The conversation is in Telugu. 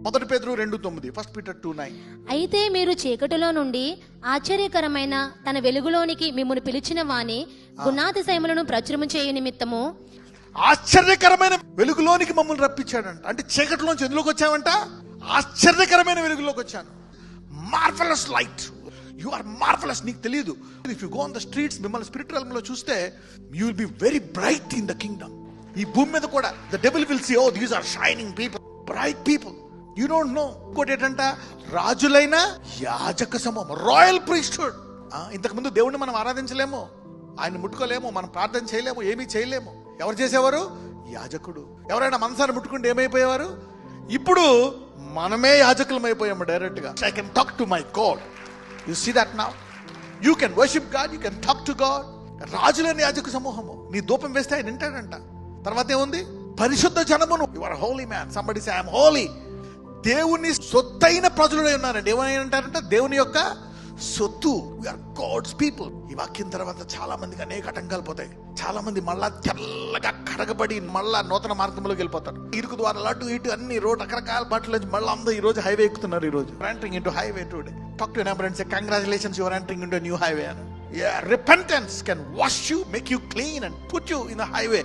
1 పేతురు 2:9, 1 Peter 2:9. అయితే మీరు చీకటిలో నుండి ఆశ్చర్యకరమైన తన వెలుగులోనికి మిమ్మును పిలిచిన వాని గుణాతిశయములను ప్రచురము చేయు నిమిత్తము, ఆశ్చర్యకరమైన వెలుగులోనికి మమ్మల్ని రప్పించాడంట. అంటే చీకటిలోంచి ఎందులోకి వచ్చామంట? ఆశ్చర్యకరమైన వెలుగులోకి వచ్చాను. Marvellous light, you are marvellous. నీకు తెలియదు, if you go on the streets, మిమ్మల్ని స్పిరిట్ realm లో చూస్తే you will be very bright in the kingdom. ఈ భూమి మీద కూడా the devil will see, oh these are shining people, bright people. You don't know. ఇంకోటి ఏంటంట, రాజులైన యాజక సమూహం, రాయల్ ప్రీస్ట్హుడ్. ఇంతకు ముందు దేవుణ్ణి మనం ఆరాధించలేము, ఆయన ముట్టుకోలేము, మనం ప్రార్థన చేయలేము, ఏమీ చేయలేము. ఎవరు చేసేవారు? యాజకుడు. ఎవరైనా మనసాన్ని ముట్టుకుంటే ఏమైపోయేవారు? ఇప్పుడు మనమే యాజకులం అయిపోయాము డైరెక్ట్ గా. I can talk to my God. You see that now. You can worship God, you can talk to God. రాజులని యాజక సమూహము. నీ ధూపం వేస్తే ఆయన వింటాడంట. తర్వాత ఏముంది? పరిశుద్ధ జనమును. You are holy man. Somebody say I am holy. దేవుని సొత్తైన ప్రజలుడే ఉన్నారండి. ఏమని అంటారంట? దేవుని యొక్క సొత్తు. We are God's people. ఈ వాక్యం తర్వాత చాలా మందికి అనేక ఆటంకాలు పోతాయి. చాలా మంది మళ్ళా తెల్లగా కడగబడి మళ్ళా నూతన మార్గంలోకి వెళ్ళిపోతారు. ఇరుకు ద్వారా అటు ఇటు అన్ని రోడ్ రకరకాల బాటల నుంచి మళ్ళీ అందరూ ఈ రోజు హైవే ఎక్కుతున్నారు. ఈ రోజు entering into highway today. Talk to number and say congratulations, you are entering into new highway. Repentance can wash you, make you clean and put you in the highway.